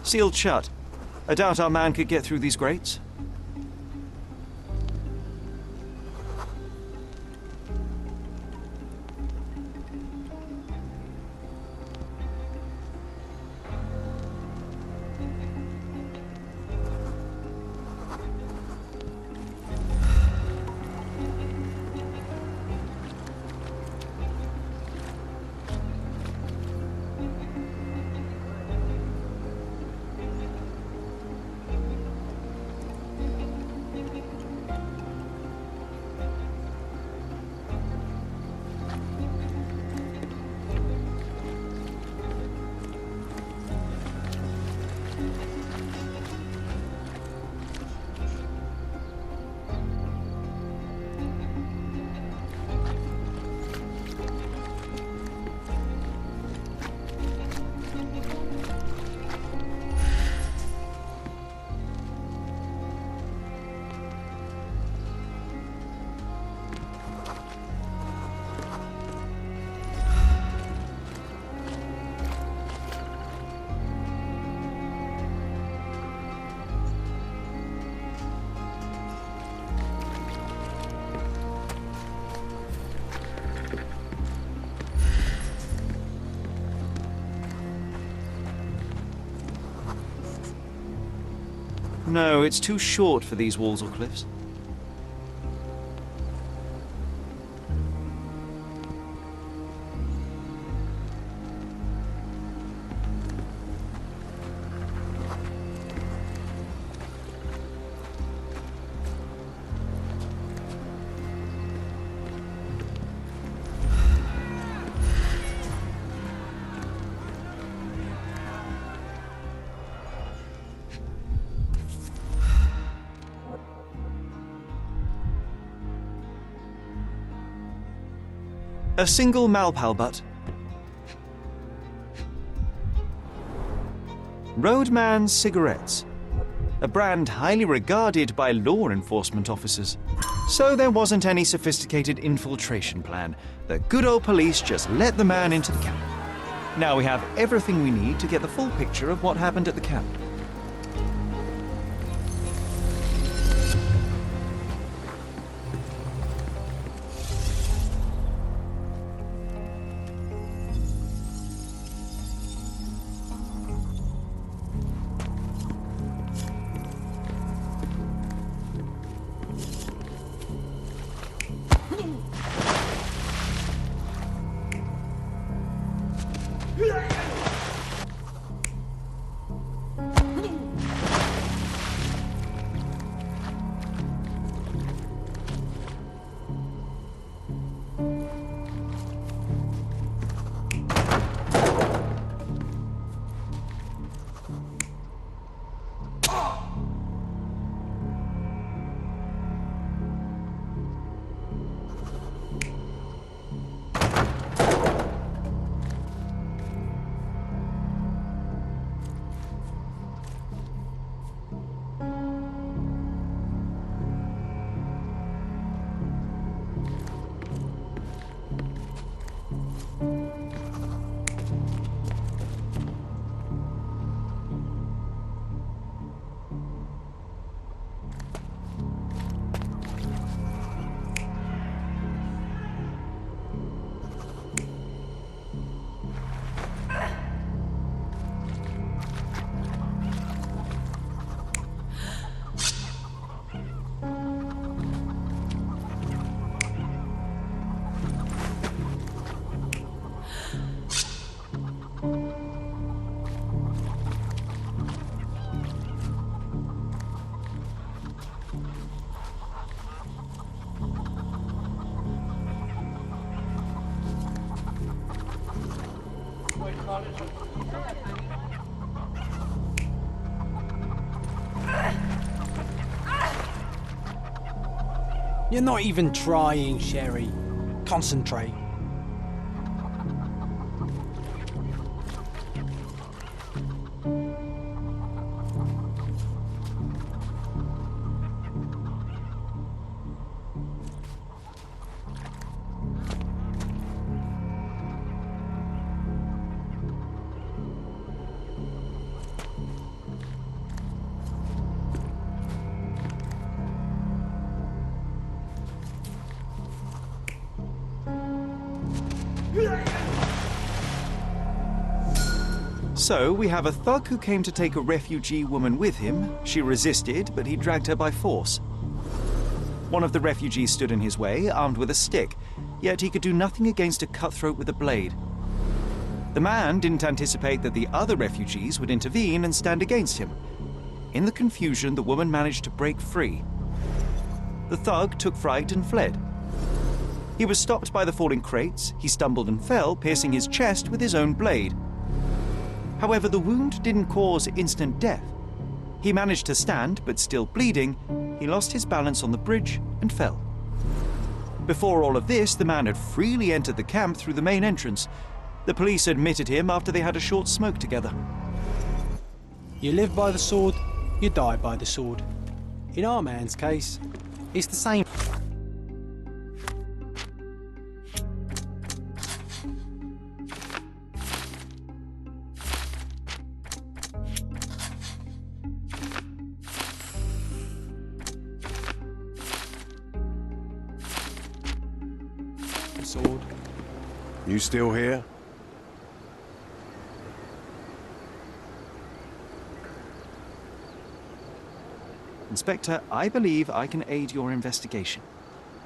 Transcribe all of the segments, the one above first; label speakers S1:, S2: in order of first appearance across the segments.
S1: Sealed shut. I doubt our man could get through these grates. No, it's too short for these walls or cliffs. A single Malpal butt. Roadman cigarettes. A brand highly regarded by law enforcement officers. So there wasn't any sophisticated infiltration plan. The good old police just let the man into the camp. Now we have everything we need to get the full picture of what happened at the camp.
S2: You're not even trying, Sherry. Concentrate.
S1: So, we have a thug who came to take a refugee woman with him. She resisted, but he dragged her by force. One of the refugees stood in his way, armed with a stick, yet he could do nothing against a cutthroat with a blade. The man didn't anticipate that the other refugees would intervene and stand against him. In the confusion, the woman managed to break free. The thug took fright and fled. He was stopped by the falling crates. He stumbled and fell, piercing his chest with his own blade. However, the wound didn't cause instant death. He managed to stand, but still bleeding, he lost his balance on the bridge and fell. Before all of this, the man had freely entered the camp through the main entrance. The police admitted him after they had a short smoke together.
S2: You live by the sword, you die by the sword. In our man's case, it's the same. Sword.
S3: You still here?
S1: Inspector, I believe I can aid your investigation.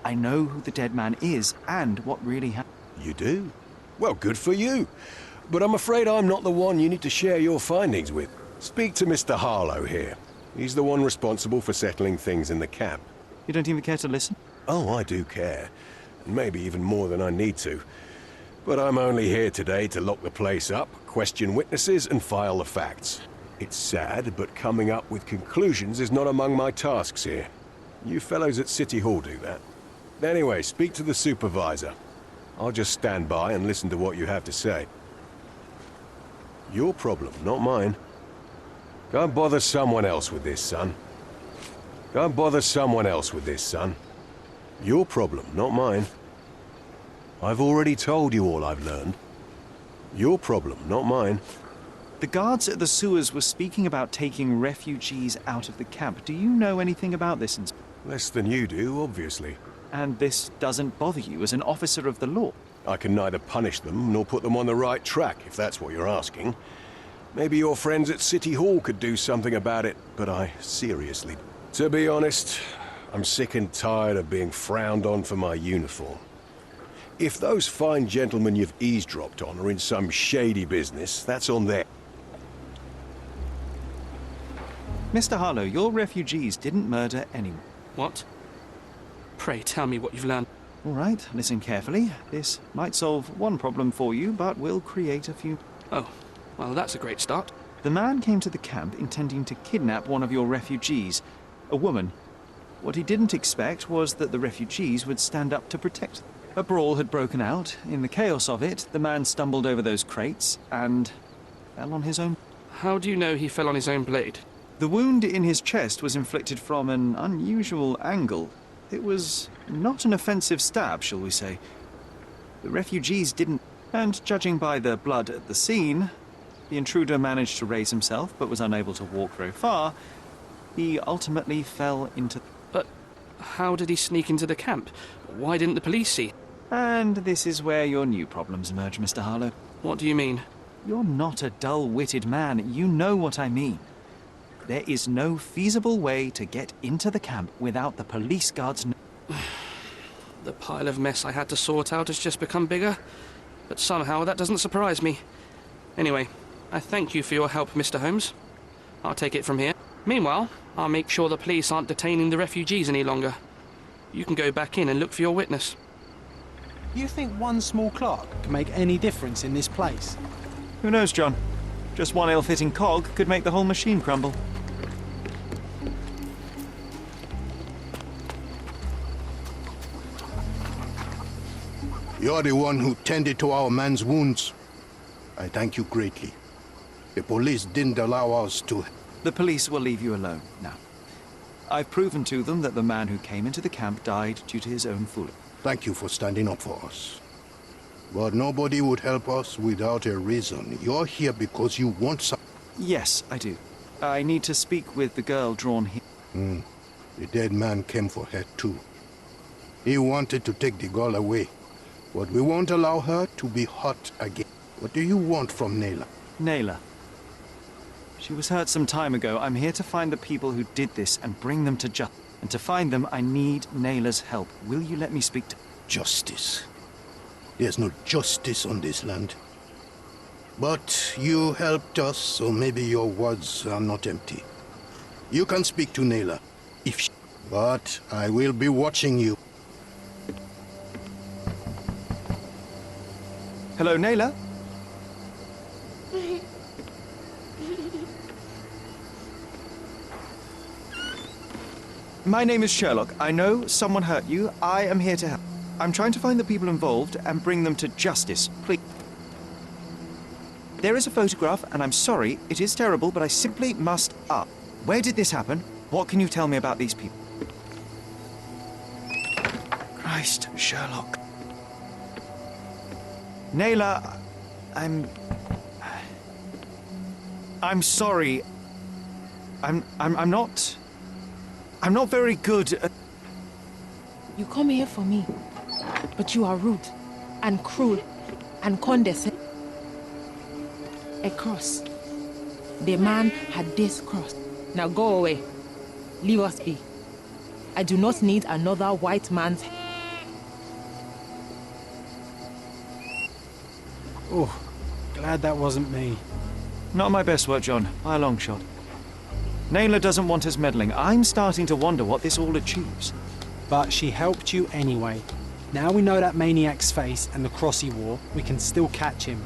S1: I know who the dead man is and what really happened.
S3: You do? Well, good for you. But I'm afraid I'm not the one you need to share your findings with. Speak to Mr. Harlow here. He's the one responsible for settling things in the camp.
S1: You don't even care to listen?
S3: Oh, I do care. And maybe even more than I need to. But I'm only here today to lock the place up, question witnesses, and file the facts. It's sad, but coming up with conclusions is not among my tasks here. You fellows at City Hall do that. Anyway, speak to the supervisor. I'll just stand by and listen to what you have to say. Your problem, not mine. Go and bother someone else with this, son. Go and bother someone else with this, son. Your problem, not mine. I've already told you all I've learned. Your problem, not mine.
S1: The guards at the sewers were speaking about taking refugees out of the camp. Do you know anything about this, Inspector?
S3: Less than you do, obviously.
S1: And this doesn't bother you as an officer of the law?
S3: I can neither punish them nor put them on the right track, if that's what you're asking. Maybe your friends at City Hall could do something about it, but I seriously... To be honest, I'm sick and tired of being frowned on for my uniform. If those fine gentlemen you've eavesdropped on are in some shady business, that's on them.
S1: Mr. Harlow, your refugees didn't murder anyone.
S4: What? Pray tell me what you've learned.
S1: All right, listen carefully. This might solve one problem for you, but will create a few...
S4: Oh, well, that's a great start.
S1: The man came to the camp intending to kidnap one of your refugees, a woman. What he didn't expect was that the refugees would stand up to protect them. A brawl had broken out. In the chaos of it, the man stumbled over those crates and fell on his own.
S4: How do you know he fell on his own blade?
S1: The wound in his chest was inflicted from an unusual angle. It was not an offensive stab, shall we say. The refugees didn't... And judging by the blood at the scene, the intruder managed to raise himself but was unable to walk very far. He ultimately fell into...
S4: But how did he sneak into the camp? Why didn't the police see?
S1: And this is where your new problems emerge, Mr. Harlow.
S4: What do you mean?
S1: You're not a dull-witted man. You know what I mean. There is no feasible way to get into the camp without the police guards...
S4: The pile of mess I had to sort out has just become bigger, but somehow that doesn't surprise me. Anyway, I thank you for your help, Mr. Holmes. I'll take it from here. Meanwhile, I'll make sure the police aren't detaining the refugees any longer. You can go back in and look for your witness.
S2: You think one small clock can make any difference in this place?
S1: Who knows, John? Just one ill-fitting cog could make the whole machine crumble.
S5: You're the one who tended to our man's wounds. I thank you greatly. The police didn't allow us to...
S1: The police will leave you alone now. I've proven to them that the man who came into the camp died due to his own fooling.
S5: Thank you for standing up for us. But nobody would help us without a reason. You're here because you want some...
S1: Yes, I do. I need to speak with the girl drawn here.
S5: The dead man came for her too. He wanted to take the girl away, But we won't allow her to be hurt again. What do you want from Nayla?
S1: Naylor. She was hurt some time ago. I'm here to find the people who did this and bring them to justice. And to find them, I need Naylor's help. Will you let me speak to...
S5: Justice. There's no justice on this land. But you helped us, so maybe your words are not empty. You can speak to Nayla, if she... But I will be watching you.
S1: Hello, Naylor? My name is Sherlock. I know someone hurt you. I am here to help. I'm trying to find the people involved and bring them to justice. Please. There is a photograph, and I'm sorry, it is terrible, but I simply must ask. Where did this happen? What can you tell me about these people? Christ, Sherlock. Naylor, I'm sorry. I'm not very good at...
S6: You come here for me, but you are rude and cruel and condescending. A cross. The man had this cross. Now go away. Leave us be. I do not need another white man's...
S2: Oh, glad that wasn't me.
S1: Not my best work, John, by a long shot. Naylor doesn't want us meddling. I'm starting to wonder what this all achieves.
S2: But she helped you anyway. Now we know that maniac's face and the cross he wore, we can still catch him.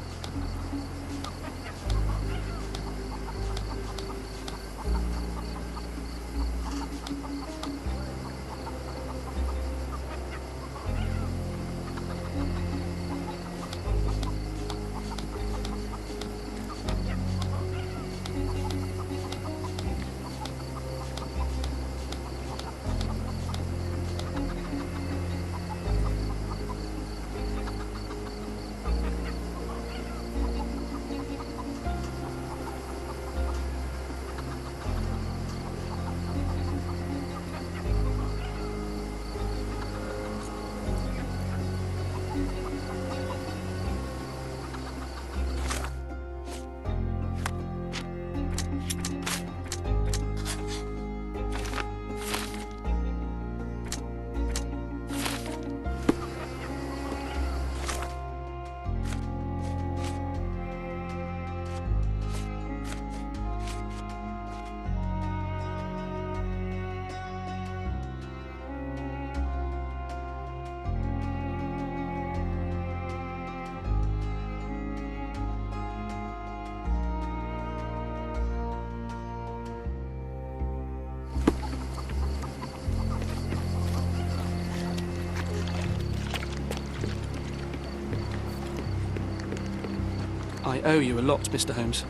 S4: I owe you a lot, Mr. Holmes.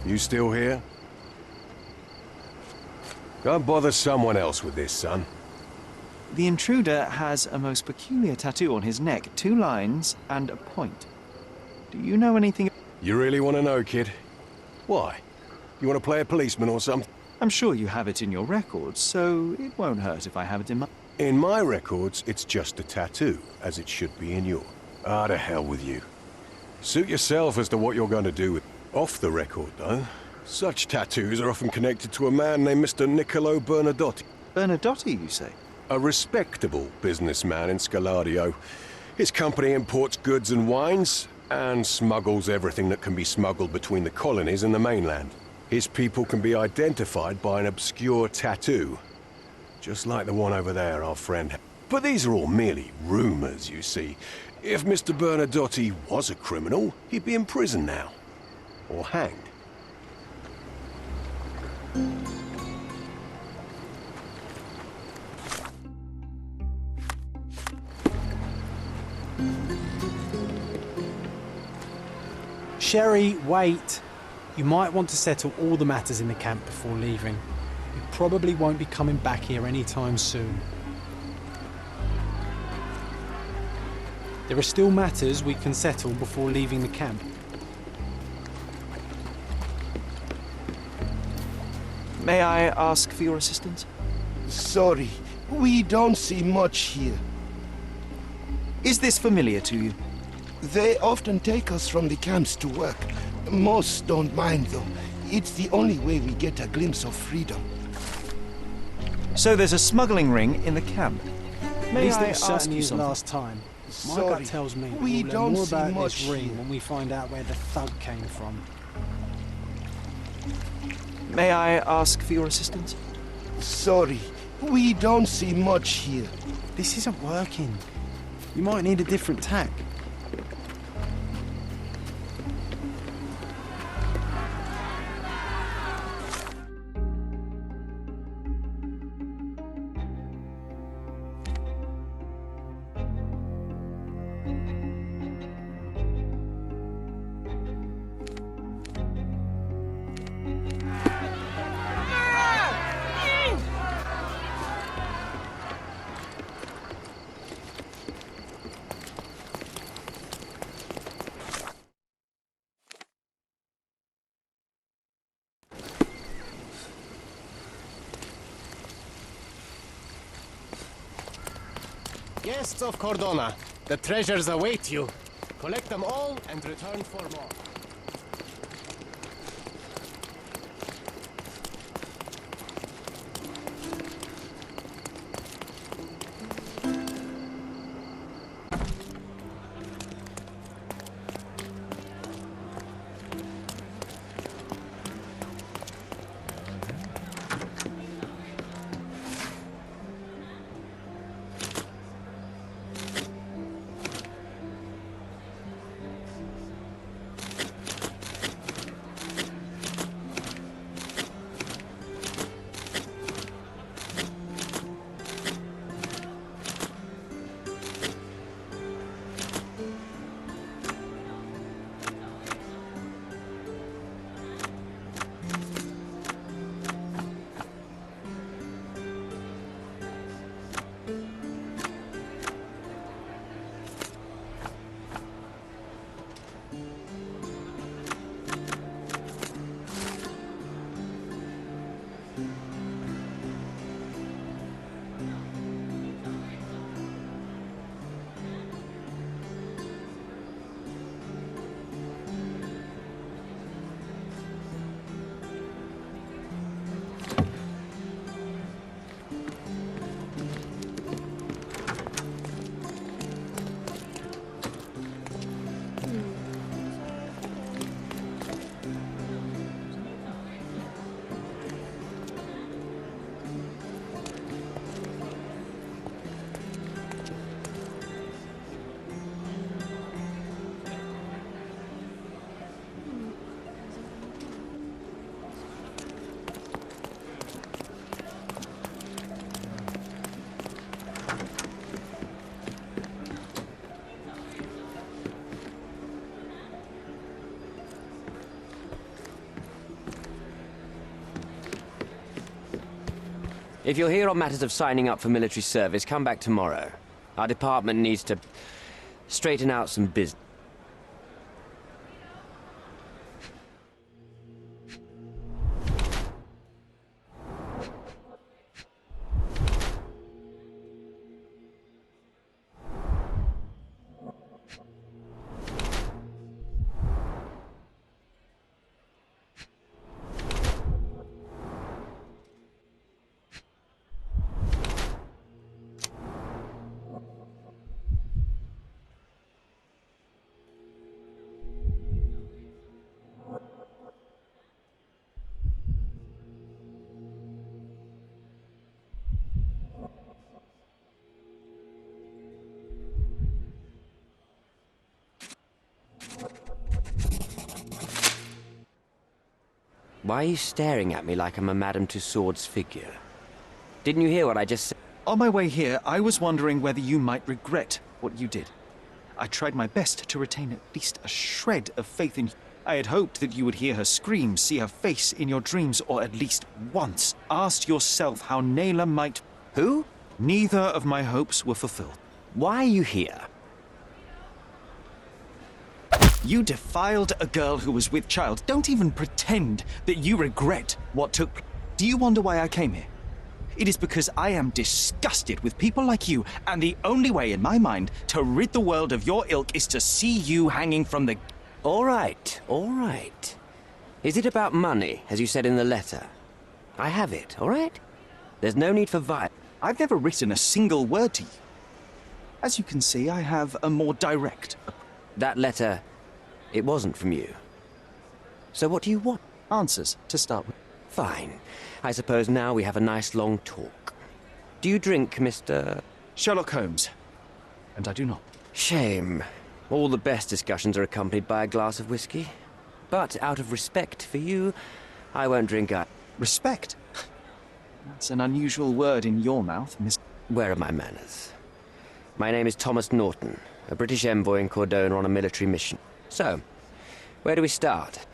S3: You still here? Go and bother someone else with this, son.
S1: The intruder has a most peculiar tattoo on his neck, 2 lines and a point. Do you know anything?
S3: You really want to know, kid? Why? You want to play a policeman or something?
S1: I'm sure you have it in your records, so it won't hurt if I have it in my...
S3: In my records, it's just a tattoo, as it should be in yours. Ah, to hell with you. Suit yourself as to what you're going to do with... Off the record, though, such tattoos are often connected to a man named Mr. Niccolo Bernadotti.
S1: Bernadotti, you say?
S3: A respectable businessman in Scalario. His company imports goods and wines, and smuggles everything that can be smuggled between the colonies and the mainland. His people can be identified by an obscure tattoo, just like the one over there, our friend. But these are all merely rumors, you see. If Mr. Bernadotti was a criminal, he'd be in prison now. Or hanged.
S2: Sherry, wait. You might want to settle all the matters in the camp before leaving. You probably won't be coming back here anytime soon. There are still matters we can settle before leaving the camp.
S1: May I ask for your assistance?
S7: Sorry, we don't see much here.
S1: Is this familiar to you?
S5: They often take us from the camps to work. Most don't mind, though. It's the only way we get a glimpse of freedom.
S1: So there's a smuggling ring in the camp.
S2: At
S1: May
S2: least
S1: I
S2: it was
S1: ask
S2: certainly
S1: you
S2: his
S1: something?
S2: last time. My
S5: Sorry,
S2: gut tells me that
S5: we
S2: we'll
S5: don't
S2: learn more
S5: see
S2: about
S5: much
S2: this ring
S5: here.
S2: when we find out where the thug came from.
S1: May I ask for your assistance?
S5: Sorry, we don't see much here.
S2: This isn't working. You might need a different tack.
S7: Guests of Cordona, the treasures await you. Collect them all and return for more.
S8: If you're here on matters of signing up for military service, come back tomorrow. Our department needs to straighten out some business. Why are you staring at me like I'm a Madame Tussauds figure? Didn't you hear what I just said?
S1: On my way here, I was wondering whether you might regret what you did. I tried my best to retain at least a shred of faith in you. I had hoped that you would hear her scream, see her face in your dreams, or at least once asked yourself how Naylor might...
S8: Who?
S1: Neither of my hopes were fulfilled.
S8: Why are you here?
S1: You defiled a girl who was with child. Don't even pretend that you regret what took place. Do you wonder why I came here? It is because I am disgusted with people like you, and the only way, in my mind, to rid the world of your ilk is to see you hanging from the...
S8: All right, all right. Is it about money, as you said in the letter? I have it, all right? There's no need for violence.
S1: I've never written a single word to you. As you can see, I have a more direct...
S8: That letter, it wasn't from you. So what do you want?
S1: answers, to start with.
S8: Fine. I suppose now we have a nice long talk. Do you drink, Mr...
S1: Sherlock Holmes. And I do not.
S8: Shame. All the best discussions are accompanied by a glass of whiskey. But out of respect for you, I won't drink either.
S1: Respect? That's an unusual word in your mouth, Miss...
S8: Where are my manners? My name is Thomas Norton, a British envoy in Cordona on a military mission. So, where do we start?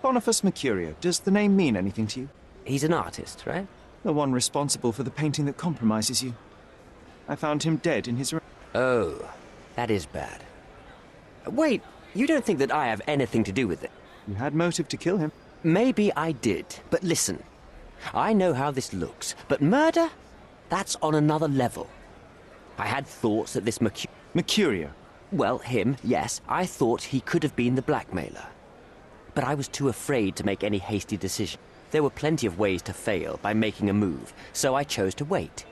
S1: Boniface Mercurio. Does the name mean anything to you?
S8: He's an artist, right?
S1: The one responsible for the painting that compromises you. I found him dead in his room.
S8: Oh, that is bad. Wait, you don't think that I have anything to do with it?
S1: You had motive to kill him.
S8: Maybe I did, but listen. I know how this looks, but murder? That's on another level. I had thoughts that this
S1: Mercurio.
S8: Well, him, yes. I thought he could have been the blackmailer. But I was too afraid to make any hasty decision. There were plenty of ways to fail by making a move, so I chose to wait.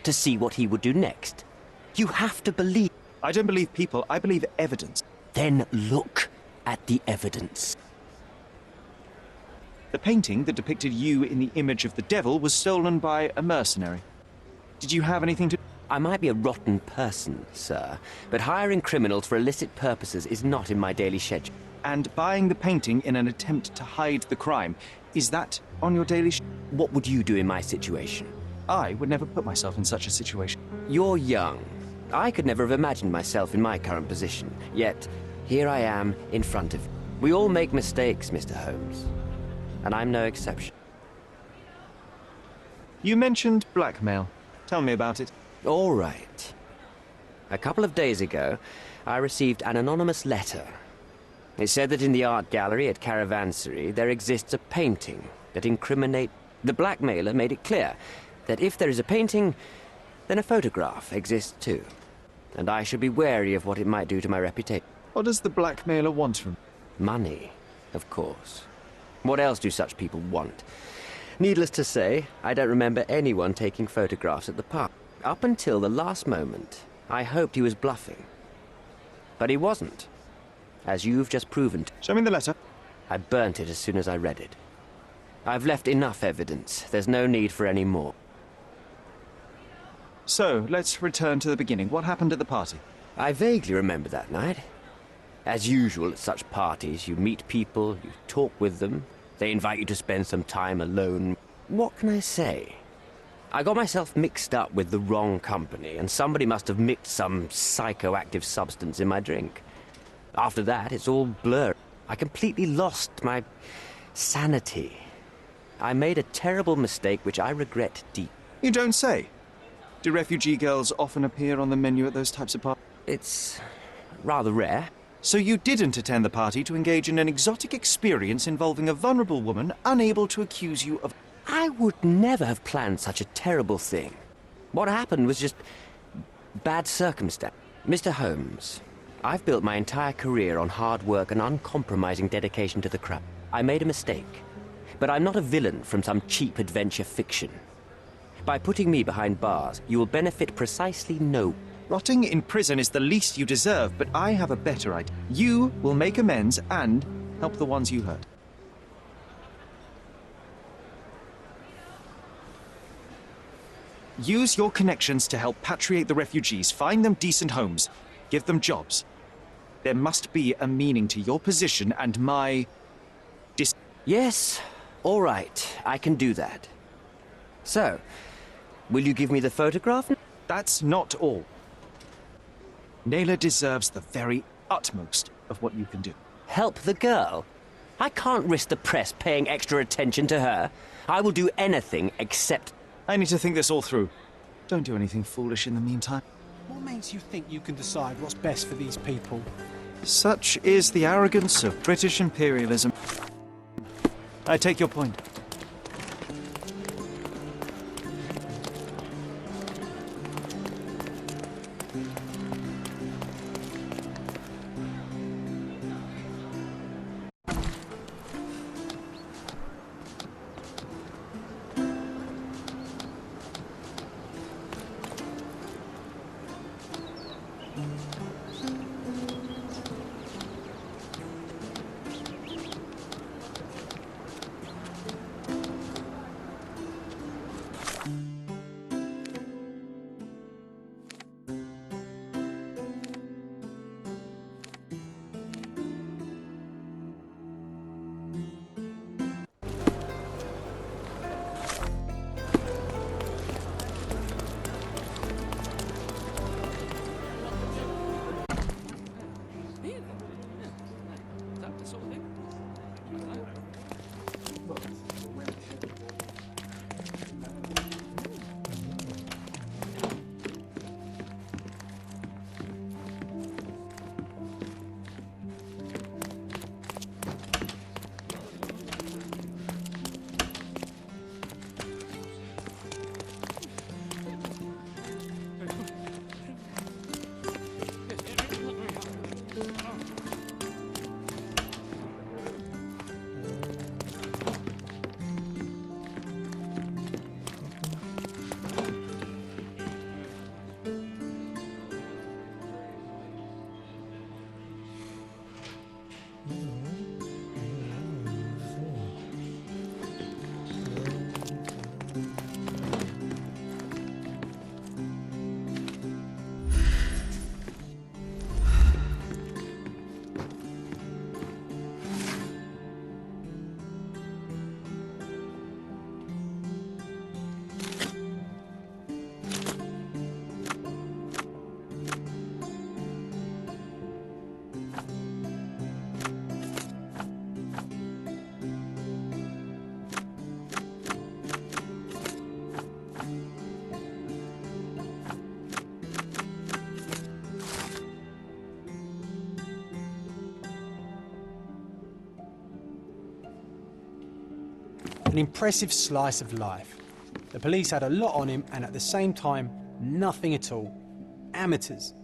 S8: To see what he would do next. You have to believe...
S1: I don't believe people, I believe evidence.
S8: Then look at the evidence.
S1: The painting that depicted you in the image of the devil was stolen by a mercenary. Did you have anything to...
S8: I might be a rotten person, sir, but hiring criminals for illicit purposes is not in my daily schedule.
S1: And buying the painting in an attempt to hide the crime, is that on your daily
S8: What would you do in my situation?
S1: I would never put myself in such a situation.
S8: You're young. I could never have imagined myself in my current position. Yet, here I am in front of you. We all make mistakes, Mr. Holmes. And I'm no exception.
S1: You mentioned blackmail. Tell me about it.
S8: All right. A couple of days ago, I received an anonymous letter. It said that in the art gallery at Caravansary there exists a painting that incriminates... The blackmailer made it clear that if there is a painting, then a photograph exists too. And I should be wary of what it might do to my reputation.
S1: What does the blackmailer want from...
S8: Money, of course. What else do such people want? Needless to say, I don't remember anyone taking photographs at the park. Up until the last moment, I hoped he was bluffing. But he wasn't. As you've just proven.
S1: Show me the letter.
S8: I burnt it as soon as I read it. I've left enough evidence. There's no need for any more.
S1: So, let's return to the beginning. What happened at the party?
S8: I vaguely remember that night. As usual at such parties, you meet people, you talk with them, they invite you to spend some time alone. What can I say? I got myself mixed up with the wrong company, and somebody must have mixed some psychoactive substance in my drink. After that, it's all blurred. I completely lost my sanity. I made a terrible mistake which I regret deep.
S1: You don't say. Do refugee girls often appear on the menu at those types of parties?
S8: It's rather rare.
S1: So you didn't attend the party to engage in an exotic experience involving a vulnerable woman unable to accuse you of...
S8: I would never have planned such a terrible thing. What happened was just bad circumstance. Mr. Holmes, I've built my entire career on hard work and uncompromising dedication to the craft. I made a mistake, but I'm not a villain from some cheap adventure fiction. By putting me behind bars, you will benefit precisely no...
S1: Rotting in prison is the least you deserve, but I have a better idea. You will make amends and help the ones you hurt. Use your connections to help patriate the refugees, find them decent homes, give them jobs. There must be a meaning to your position and my...
S8: Yes, all right, I can do that. So, will you give me the photograph?
S1: That's not all. Naylor deserves the very utmost of what you can do.
S8: Help the girl? I can't risk the press paying extra attention to her. I will do anything except...
S1: I need to think this all through. Don't do anything foolish in the meantime.
S2: What makes you think you can decide what's best for these people?
S1: Such is the arrogance of British imperialism. I take your point.
S4: Is that the sort of thing?
S2: An impressive slice of life. The police had a lot on him and at the same time, nothing at all. Amateurs.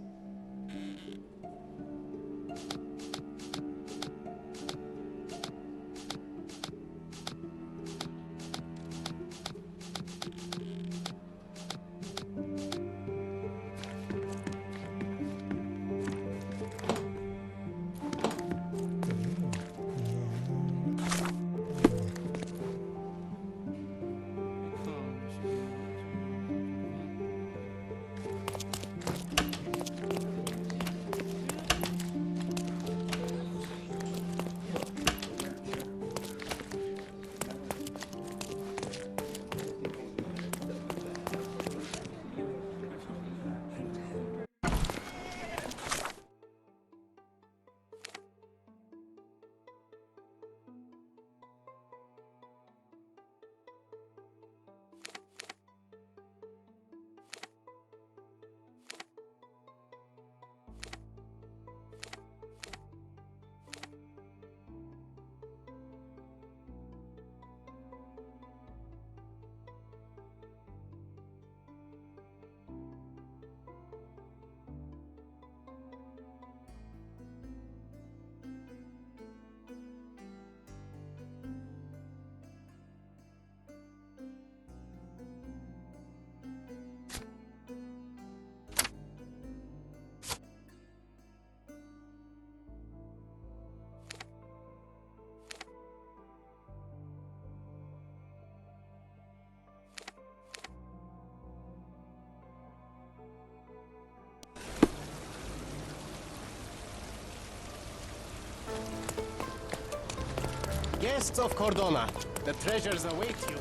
S7: Guests of Cordona, the treasures await you.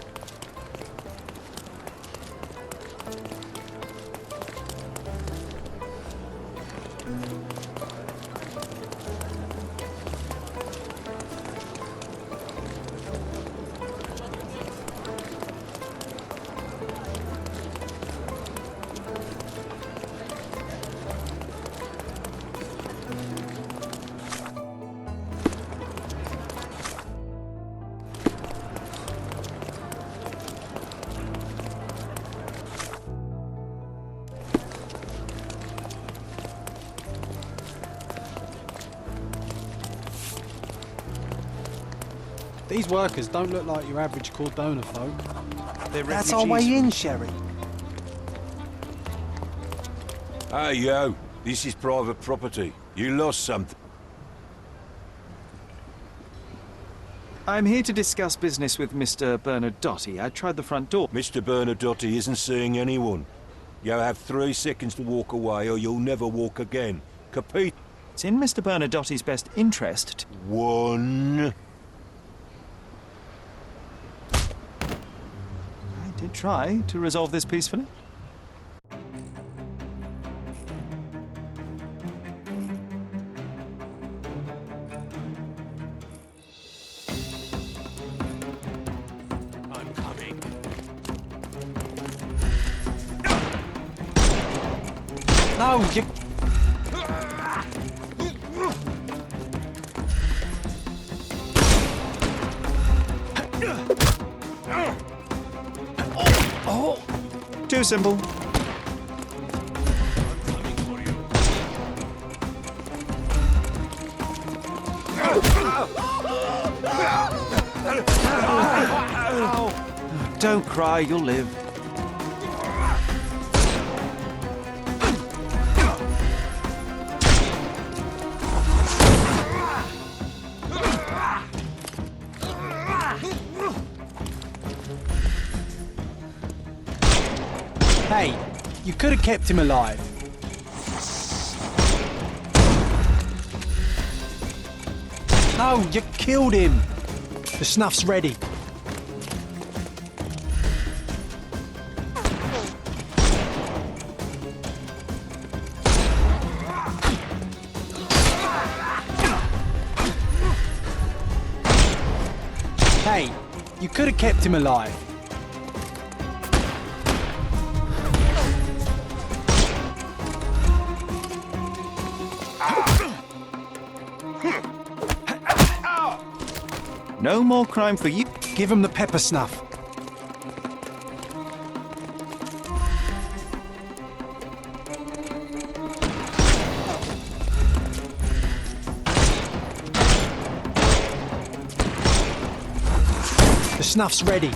S2: These workers don't look like your average Cordona folk.
S1: They're
S2: That's our
S1: refugees
S2: way
S1: from-
S2: in, Sherry.
S3: Hey, yo. This is private property. You lost something.
S1: I'm here to discuss business with Mr. Bernadotti. I tried the front door.
S3: Mr. Bernadotti isn't seeing anyone. You have 3 seconds to walk away or you'll never walk again. Capite?
S1: It's in Mr. Bernadotti's best interest to...
S3: 1.
S1: I did try to resolve this peacefully.
S3: I'm coming.
S2: No, you...
S1: Too simple. Don't cry, you'll live.
S2: Hey, you could have kept him alive. No, you killed him. The snuff's ready. Hey, you could have kept him alive.
S1: No more crime for you.
S2: Give him the pepper snuff. The snuff's ready.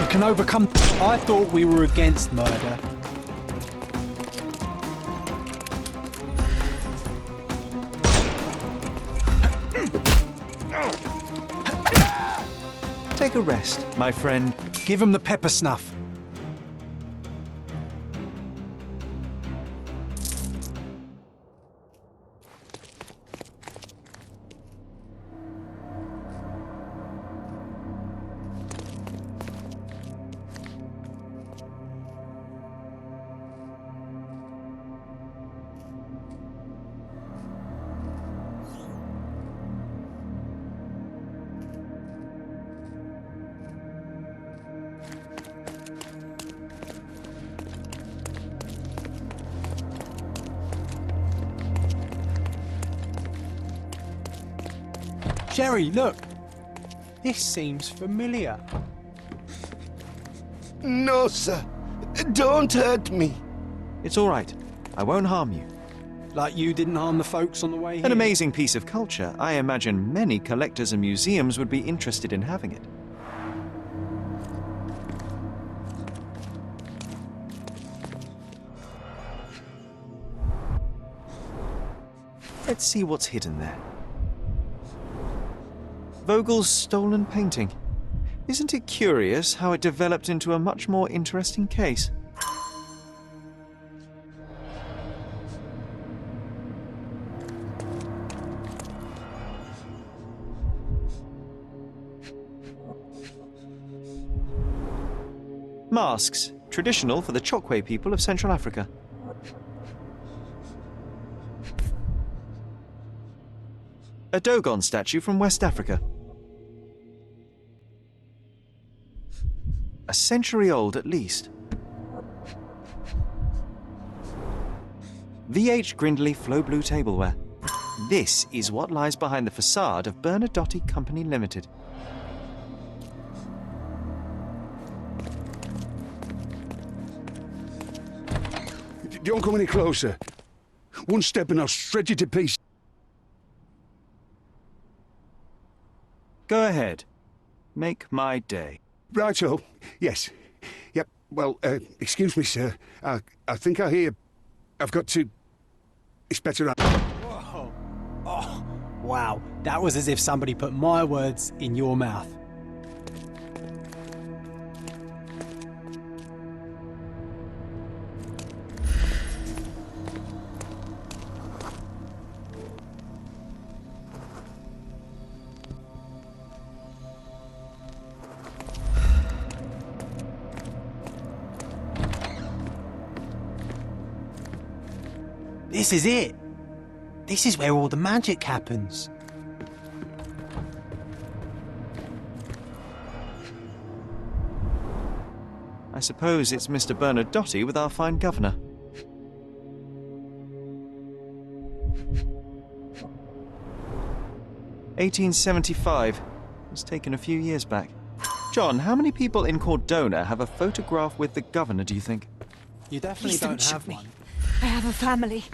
S2: You can overcome... I thought we were against murder.
S1: Take a rest, my friend.
S2: Give him the pepper snuff. Sherry, look. This seems familiar.
S5: No, sir. Don't hurt me.
S1: It's all right. I won't harm you.
S2: Like you didn't harm the folks on the way here.
S1: An amazing piece of culture. I imagine many collectors and museums would be interested in having it. Let's see what's hidden there. Vogel's stolen painting. Isn't it curious how it developed into a much more interesting case? Masks, traditional for the Chokwe people of Central Africa. A Dogon statue from West Africa. A century old at least. V.H. Grindley Flow Blue tableware. This is what lies behind the facade of Bernadotti Company Limited.
S9: Don't come any closer. One step and I'll shred you to pieces.
S1: Go ahead. Make my day.
S9: Righto. Yes. Yep. Well, excuse me, sir. I think I hear... I've got to... It's better I...
S2: Whoa. Oh, wow. That was as if somebody put my words in your mouth. This is it. This is where all the magic happens.
S1: I suppose it's Mr. Bernadotte with our fine governor. "1875. Was taken a few years back. John, how many people in Cordona have a photograph with the governor, do you think?
S2: You definitely
S10: Please
S2: don't
S10: don't
S2: have
S10: shoot me.
S2: one.
S10: I have a family.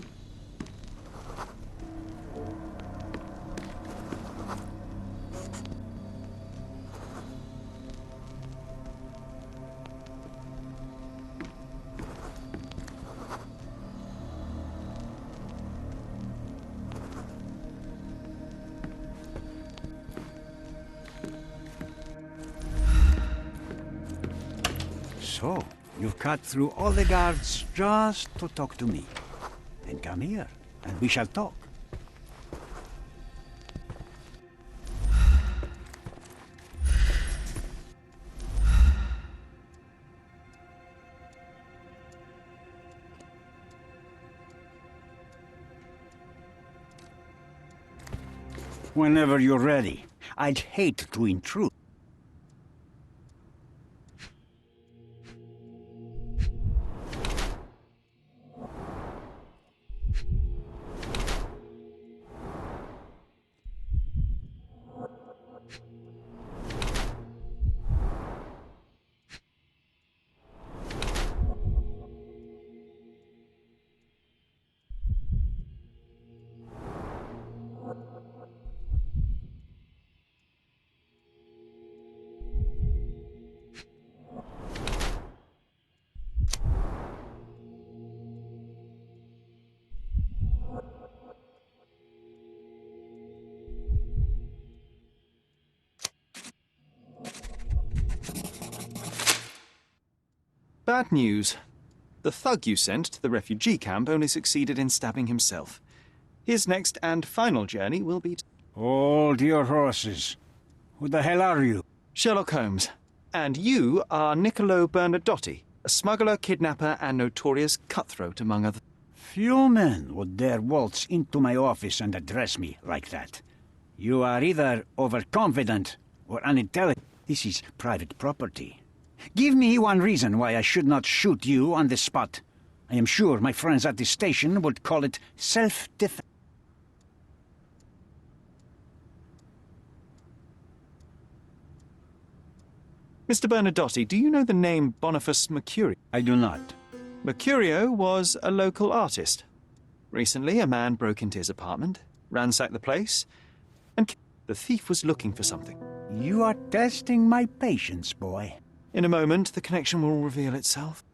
S11: So, you've cut through all the guards just to talk to me. Then come here, and we shall talk. Whenever you're ready. I'd hate to intrude.
S1: Bad news. The thug you sent to the refugee camp only succeeded in stabbing himself. His next and final journey will be...
S11: Hold your horses. Who the hell are you?
S1: Sherlock Holmes. And you are Niccolo Bernadotte, a smuggler, kidnapper, and notorious cutthroat, among other...
S11: Few men would dare waltz into my office and address me like that. You are either overconfident or unintelligent. This is private property. Give me one reason why I should not shoot you on the spot. I am sure my friends at the station would call it self-defense.
S1: Mr. Bernadotte, do you know the name Boniface Mercurio?
S11: I do not.
S1: Mercurio was a local artist. Recently, a man broke into his apartment, ransacked the place, and the thief was looking for something.
S11: You are testing my patience, boy.
S1: In a moment, the connection will reveal itself.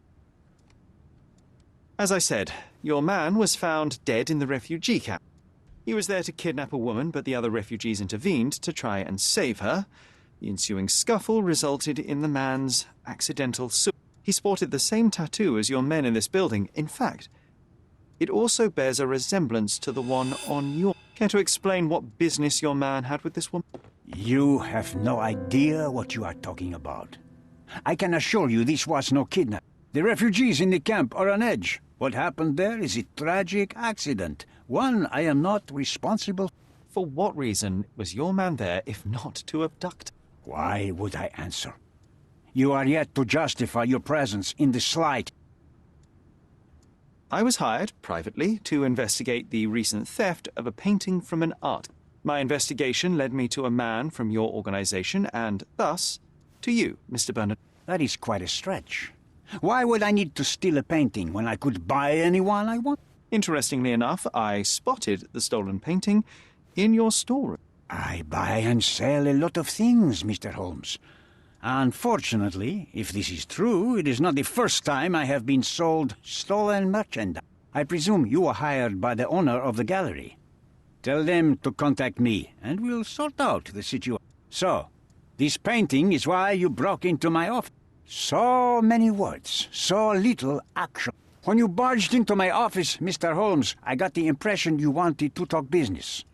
S1: As I said, your man was found dead in the refugee camp. He was there to kidnap a woman, but the other refugees intervened to try and save her. The ensuing scuffle resulted in the man's accidental suicide. He sported the same tattoo as your men in this building. In fact, it also bears a resemblance to the one on your... Care to explain what business your man had with this woman?
S11: You have no idea what you are talking about. I can assure you this was no kidnap. The refugees in the camp are on edge. What happened there is a tragic accident. One I am not responsible.
S1: For what reason was your man there if not to abduct?
S11: Why would I answer? You are yet to justify your presence in the slight.
S1: I was hired, privately, to investigate the recent theft of a painting from an art. My investigation led me to a man from your organization and, thus, to you, Mr. Bernard.
S11: That is quite a stretch. Why would I need to steal a painting when I could buy anyone I want?
S1: Interestingly enough, I spotted the stolen painting in your storeroom.
S11: I buy and sell a lot of things, Mr. Holmes. Unfortunately, if this is true, it is not the first time I have been sold stolen merchandise. I presume you were hired by the owner of the gallery. Tell them to contact me, and we'll sort out the situation. So, this painting is why you broke into my office. So many words, so little action. When you barged into my office, Mr. Holmes, I got the impression you wanted to talk business.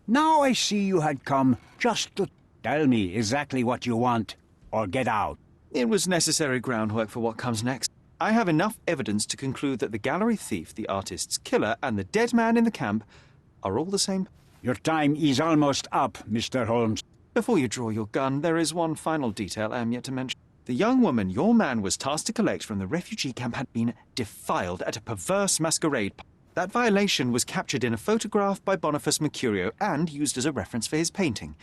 S11: Now I see you had come just to tell me exactly what you want, or get out.
S1: It was necessary groundwork for what comes next. I have enough evidence to conclude that the gallery thief, the artist's killer, and the dead man in the camp are all the same.
S11: Your time is almost up, Mr. Holmes.
S1: Before you draw your gun, there is one final detail I am yet to mention. The young woman your man was tasked to collect from the refugee camp had been defiled at a perverse masquerade. That violation was captured in a photograph by Boniface Mercurio and used as a reference for his painting.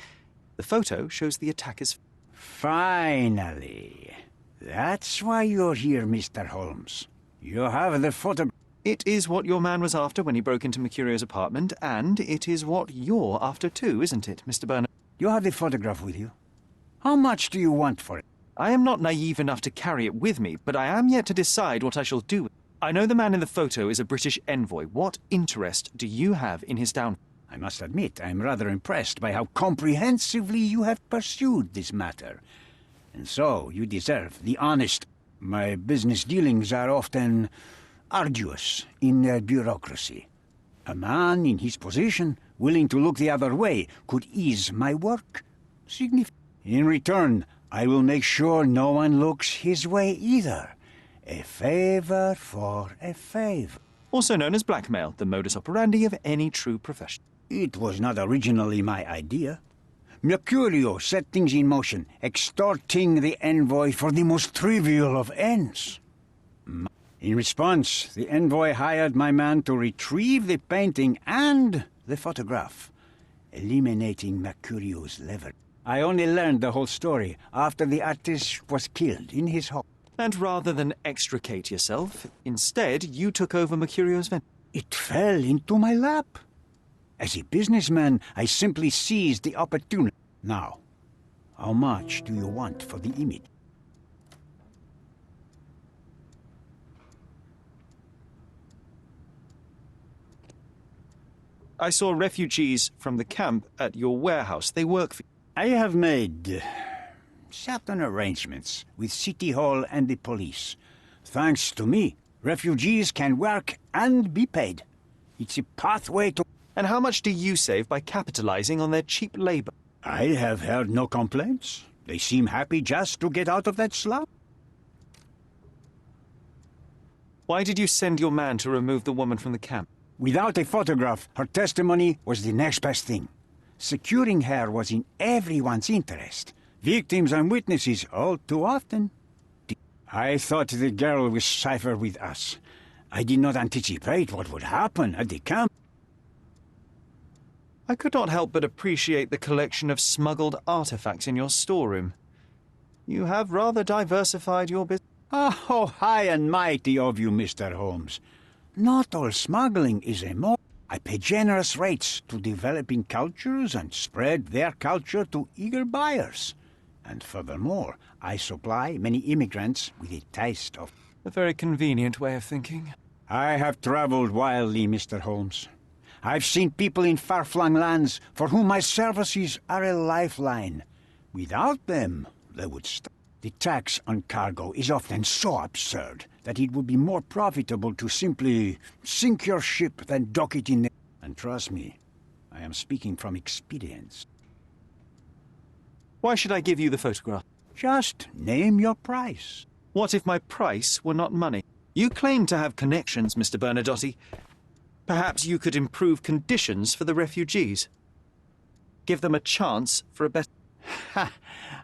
S1: The photo shows the attacker's...
S11: Finally. That's why you're here, Mr. Holmes. You have the photo...
S1: It is what your man was after when he broke into Mercurio's apartment, and it is what you're after too, isn't it, Mr. Bernard?
S11: You have the photograph with you. How much do you want for it?
S1: I am not naive enough to carry it with me, but I am yet to decide what I shall do. I know the man in the photo is a British envoy. What interest do you have in his downfall?
S11: I must admit, I'm rather impressed by how comprehensively you have pursued this matter. And so, you deserve the honest. My business dealings are often arduous in their bureaucracy. A man in his position, willing to look the other way, could ease my work significantly. In return, I will make sure no one looks his way either. A favor for a favor.
S1: Also known as blackmail, the modus operandi of any true professional.
S11: It was not originally my idea. Mercurio set things in motion, extorting the envoy for the most trivial of ends. In response, the envoy hired my man to retrieve the painting and the photograph, eliminating Mercurio's lever. I only learned the whole story after the artist was killed in his home.
S1: And rather than extricate yourself, instead you took over Mercurio's venture.
S11: It fell into my lap. As a businessman, I simply seized the opportunity. Now, how much do you want for the image?
S1: I saw refugees from the camp at your warehouse. They work for you.
S11: I have made certain arrangements with City Hall and the police. Thanks to me, refugees can work and be paid. It's a pathway to...
S1: And how much do you save by capitalizing on their cheap labor?
S11: I have heard no complaints. They seem happy just to get out of that slum.
S1: Why did you send your man to remove the woman from the camp?
S11: Without a photograph, her testimony was the next best thing. Securing her was in everyone's interest. Victims and witnesses all too often. I thought the girl was safer with us. I did not anticipate what would happen at the camp.
S1: I could not help but appreciate the collection of smuggled artifacts in your storeroom. You have rather diversified your business.
S11: Oh, high and mighty of you, Mr. Holmes. Not all smuggling is immoral. I pay generous rates to developing cultures and spread their culture to eager buyers. And furthermore, I supply many immigrants with a taste of...
S1: A very convenient way of thinking.
S11: I have traveled wildly, Mr. Holmes. I've seen people in far-flung lands for whom my services are a lifeline. Without them, they would stop. The tax on cargo is often so absurd that it would be more profitable to simply sink your ship than dock it in the... And trust me, I am speaking from experience.
S1: Why should I give you the photograph?
S11: Just name your price.
S1: What if my price were not money? You claim to have connections, Mr. Bernadotti. Perhaps you could improve conditions for the refugees. Give them a chance for a better...
S11: Ha!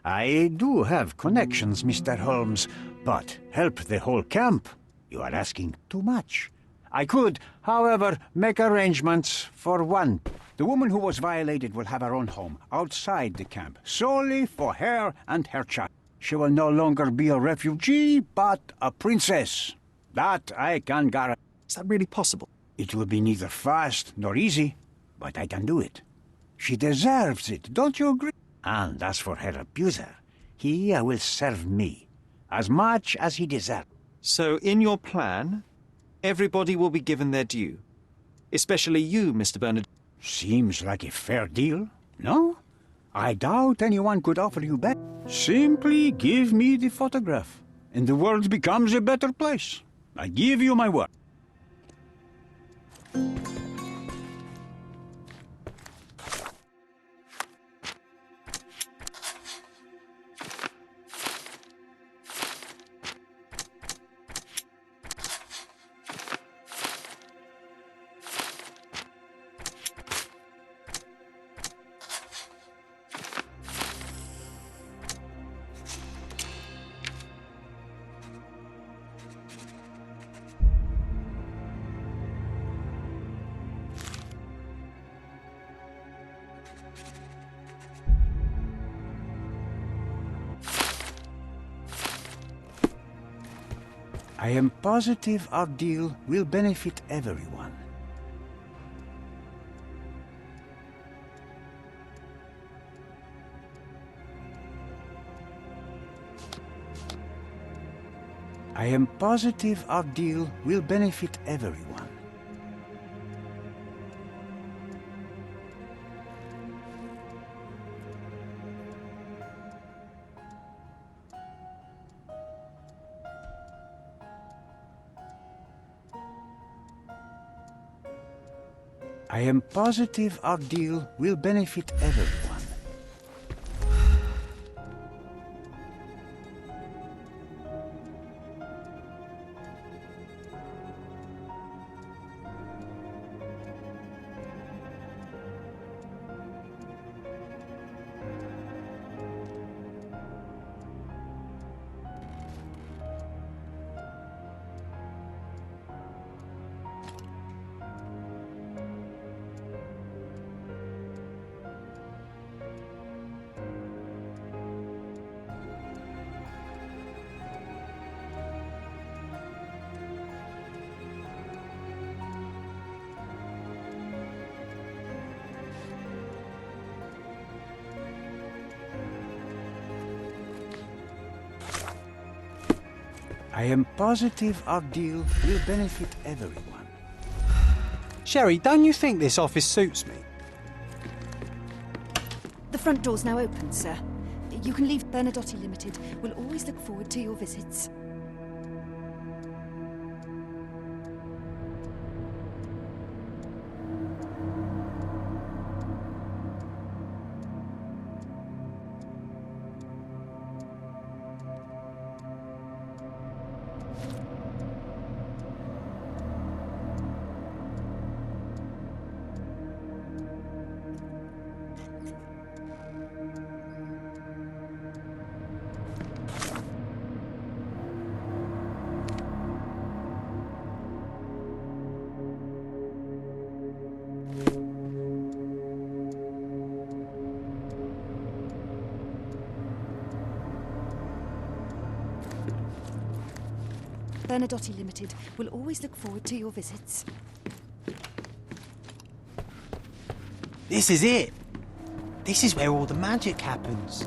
S11: I do have connections, Mr. Holmes, but help the whole camp? You are asking too much. I could, however, make arrangements for one. The woman who was violated will have her own home outside the camp, solely for her and her child. She will no longer be a refugee, but a princess. That I can guarantee.
S1: Is that really possible?
S11: It will be neither fast nor easy, but I can do it. She deserves it, don't you agree? And as for her abuser, he will serve me, as much as he deserves.
S1: So, in your plan, everybody will be given their due. Especially you, Mr. Bernard.
S11: Seems like a fair deal, no? I doubt anyone could offer you better. Simply give me the photograph, and the world becomes a better place. I give you my word. I am positive our deal will benefit everyone. I am positive our deal will benefit everyone. I am positive our deal will benefit everyone. I am positive our deal will benefit everyone.
S2: Sherry, don't you think this office suits me?
S10: The front door's now open, sir. You can leave. Bernadotte Limited will always look forward to your visits. Bernadotte Limited will always look forward to your visits.
S2: This is it. This is where all the magic happens.